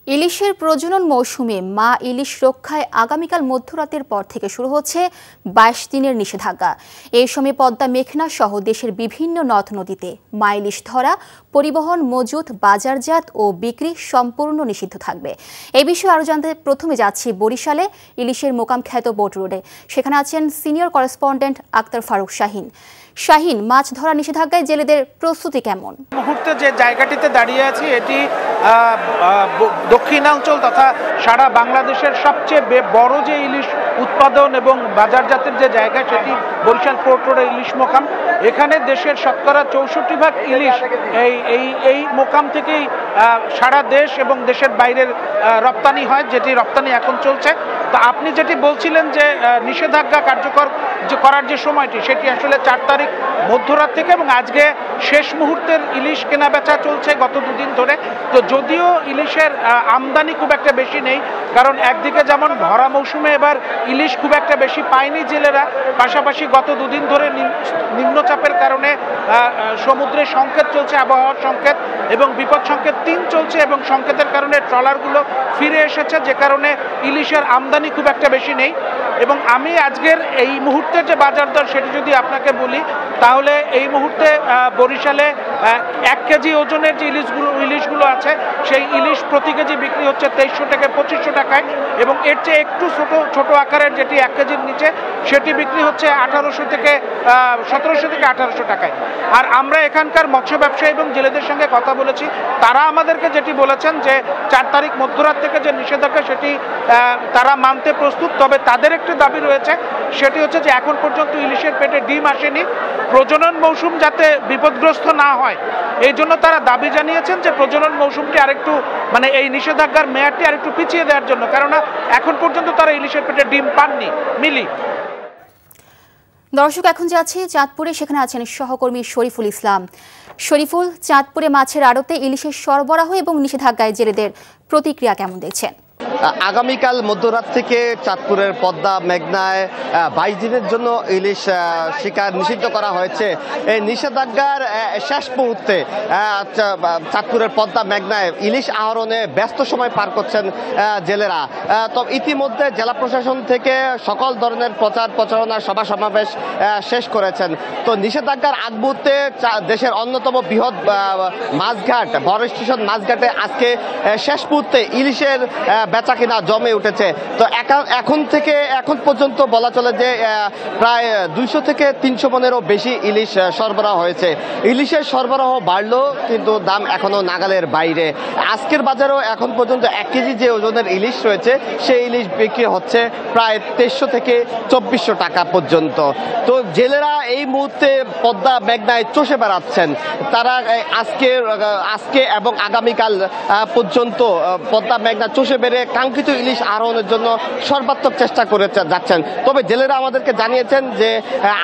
ইলিশের প্রজনন মৌসুমে মা ইলিশ রক্ষায় আগামীকাল মধ্যরাতের পর থেকে শুরু হচ্ছে ২২ দিনের নিষেধাজ্ঞা। এই সময় পদ্মা, মেঘনা সহ দেশের বিভিন্ন নদ নদীতে মা ইলিশ ধরা, পরিবহন, মজুত, বাজারজাত ও বিক্রি সম্পূর্ণ নিষিদ্ধ থাকবে। এই বিষয়ে আরও জানতে প্রথমে যাচ্ছি বরিশালে, ইলিশের মোকাম খ্যাত বোট রোডে। সেখানে আছেন সিনিয়র করেসপন্ডেন্ট আক্তার ফারুক শাহিন। শাহিন, মাছ ধরা নিষেধাজ্ঞায় জেলেদের প্রস্তুতি কেমন? মুহূর্তে যে জায়গাটিতে দাঁড়িয়ে আছি এটি দক্ষিণাঞ্চল তথা সারা বাংলাদেশের সবচেয়ে বড় যে ইলিশ উৎপাদন এবং বাজারজাতের যে জায়গা সেটি বরিশাল পোর্ট রোডের ইলিশ মোকাম। এখানে দেশের শতকরা ৬৪% ইলিশ এই মোকাম থেকেই সারা দেশ এবং দেশের বাইরের রপ্তানি হয়, যেটি রপ্তানি এখন চলছে। তো আপনি যেটি বলছিলেন যে নিষেধাজ্ঞা কার্যকর করার যে সময়টি সেটি আসলে ৪ তারিখ মধ্যরাত থেকে, এবং আজকে শেষ মুহূর্তের ইলিশ কেনাবেচা চলছে গত দুদিন ধরে। তো যদিও ইলিশের আমদানি খুব একটা বেশি নেই, কারণ একদিকে যেমন ভরা মৌসুমে এবার ইলিশ খুব একটা বেশি পায়নি জেলেরা, পাশাপাশি গত দুদিন ধরে নিম্নচাপের কারণে সমুদ্রে সংকেত চলছে, আবহাওয়ার সংকেত এবং বিপদ সংকেত ৩ চলছে, এবং সংকেতের কারণে ট্রলারগুলো ফিরে এসেছে, যে কারণে ইলিশের আমদানি খুব একটা বেশি নেই। এবং আমি আজকের এই মুহূর্তের যে বাজার দর সেটি যদি আপনাকে বলি, তাহলে এই মুহূর্তে বরিশালে ১ কেজি ওজনের যে ইলিশগুলো আছে সেই ইলিশ প্রতি কেজি বিক্রি হচ্ছে ২৩০০ থেকে ২৫০০ টাকায়, এবং এর চেয়ে একটু ছোট আকারের যেটি ১ কেজির নিচে সেটি বিক্রি হচ্ছে ১৭০০ থেকে ১৭০০ টাকায়। আর আমরা এখানকার মৎস্য ব্যবসায়ী এবং জেলেদের সঙ্গে কথা বলেছি, তারা আমাদেরকে যেটি বলেছেন যে ৪ তারিখ মধ্যরাত থেকে যে নিষেধাজ্ঞা সেটি তারা মানতে প্রস্তুত। তবে তাদের একটি দাবি রয়েছে, সেটি হচ্ছে যে এখন পর্যন্ত ইলিশের পেটে ডিম আসেনি, প্রজনন মৌসুম যাতে বিপদগ্রস্ত না হয় এই জন্য তারা দাবি জানিয়েছেন যে প্রজনন মৌসুমটি আরেকটু এই নিষেধাজ্ঞার মেয়াদটি আরেকটু পিছিয়ে দেওয়ার জন্য, কেননা এখন পর্যন্ত তারা ইলিশের পেটে ডিম পাননি। মিলি, দর্শক, এখন যাচ্ছি চাঁদপুরে, সেখানে আছেন সহকর্মী শরীফুল ইসলাম। শরীফুল, চাঁদপুরে মাছের আড়তে ইলিশের সরবরাহ এবং নিষেধাজ্ঞায় জেলেদের প্রতিক্রিয়া কেমন দেখছেন? আগামীকাল মধ্যরাত থেকে চাঁদপুরের পদ্মা, মেঘনায় ২২ দিনের জন্য ইলিশ শিকার নিষিদ্ধ করা হয়েছে। এই নিষেধাজ্ঞার শেষ মুহূর্তে চাঁদপুরের পদ্মা, মেঘনায় ইলিশ আহরণে ব্যস্ত সময় পার করছেন জেলেরা। তো ইতিমধ্যে জেলা প্রশাসন থেকে সকল ধরনের প্রচারণা, সভা সমাবেশ শেষ করেছেন। তো নিষেধাজ্ঞার আগ মুহূর্তে দেশের অন্যতম বৃহৎ মাছঘাট বড় স্টেশন মাছঘাটে আজকে শেষ মুহূর্তে ইলিশের বেচা কিনা জমে উঠেছে। তো এখন পর্যন্ত বলা চলে যে প্রায় ২০০ থেকে ৩০০ মনেরও বেশি ইলিশ সরবরাহ হয়েছে। ইলিশের সরবরাহ বাড়লেও কিন্তু দাম এখনো নাগালের বাইরে। আজকের বাজারেও এখন পর্যন্ত ১ কেজি যে ওজনের ইলিশ রয়েছে সেই ইলিশ বিক্রি হচ্ছে প্রায় ২৩০০ থেকে ২৪০০ টাকা পর্যন্ত। তো জেলেরা এই মুহূর্তে পদ্মা, মেঘনায় চষে বেড়াচ্ছেন। তারা আজকে এবং আগামীকাল পর্যন্ত পদ্মা, মেঘনা চষে বেড়ে কাঙ্ক্ষিত ইলিশ আহরণের জন্য সর্বাত্মক চেষ্টা করে যাচ্ছেন। তবে জেলেরা আমাদেরকে জানিয়েছেন যে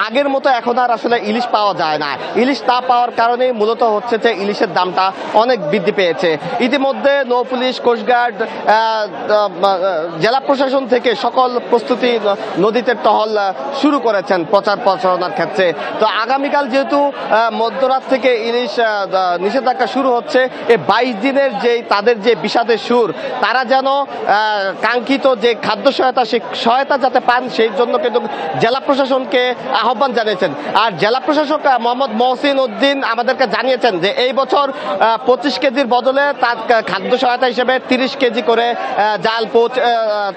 আগের মতো এখন আর আসলে ইলিশ পাওয়া যায় না। ইলিশ না পাওয়ার কারণেই মূলত হচ্ছে যে ইলিশের দামটা অনেক বৃদ্ধি পেয়েছে। ইতিমধ্যে নৌ পুলিশ, কোস্টগার্ড, জেলা প্রশাসন থেকে সকল প্রস্তুতি নদীতে টহল শুরু করেছেন প্রচারণার ক্ষেত্রে। তো আগামীকাল যেহেতু মধ্যরাত থেকে ইলিশ নিষেধাজ্ঞা শুরু হচ্ছে, এই ২২ দিনের তাদের যে বিষাদের সুর, তারা যেন কাঙ্ক্ষিত যে খাদ্য সহায়তা, সেই সহায়তা যাতে পান সেই জন্য কিন্তু জেলা প্রশাসনকে আহ্বান জানিয়েছেন। আর জেলা প্রশাসক মোহাম্মদ মহসিন উদ্দিন আমাদেরকে জানিয়েছেন যে এই বছর ২৫ কেজির বদলে তার খাদ্য সহায়তা হিসেবে ৩০ কেজি করে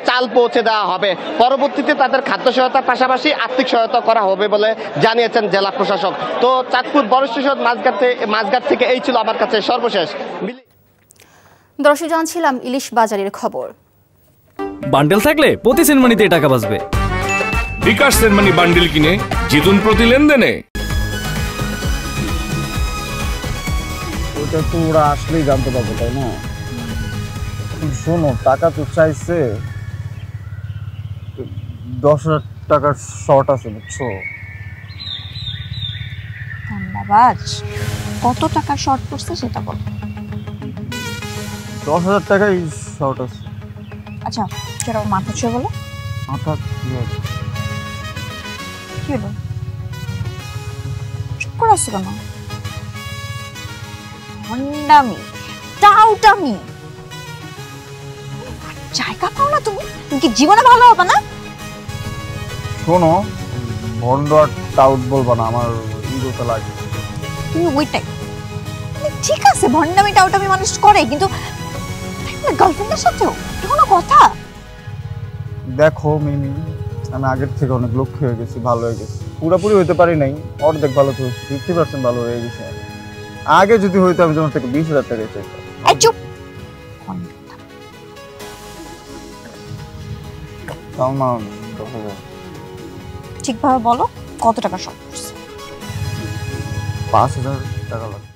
চাল পৌঁছে দেওয়া হবে। পরবর্তীতে তাদের খাদ্য সহায়তার পাশাপাশি আর্থিক সহায়তা করা হবে বলে জানিয়েছেন জেলা প্রশাসক। তো চাঁদপুর বড় স্টেশন মাছঘাট থেকে এই ছিল আমার কাছে সর্বশেষ। দর্শক, জানছিলাম ইলিশ বাজারের খবর। বান্ডেল থাকলে প্রতি সেনমানিতে টাকা বাঁচবে। বিকাশ সেনমানি বান্ডেল কিনে জিতুন প্রতি লেনদেনে। ওটা তো ওরা আসলেই জানতে পারবে, তাই না? শোনো, টাকা তো চাইছে, ১০,০০০ টাকার শর্ট আছে, বুঝছো? ধন্যবাদ। কত টাকার শর্ট পড়ছে সেটা বল। ১০,০০০ টাকাই শর্ট আছে। আচ্ছা, সেটা মাথা ছুঁয়ে বলো। মাথা কি হলো? চুপ করে আসছো কেন? টাউটামি জায়গা পাও না তুমি? তুমি কি জীবনে ভালো হবে না? শোনো, ভন্ড আর টাউট বলবো না, আমার ইগোতে লাগে। তুমি ওইটাই ঠিক আছে, ভন্ডামি টাউটামি মানুষ করে, কিন্তু গার্লফ্রেন্ডের সাথেও কোনো কথা? দেখো মিমি, আমি আগের থেকে অনেক লক্ষ্য হয়ে গেছি, ভালো হয়ে গেছি। পুরোপুরি হইতে পারি নাই, অর্ধেক ভালো তো 50% ভালো হয়ে গেছে। আগে যদি হইতো আমি তোমার থেকে 20,000 টাকা চাইতাম। এই চুপ। তাও না 10,000। ঠিকভাবে বলো কত টাকা শর্ট পড়ছে? 5,000 টাকা লাগবে।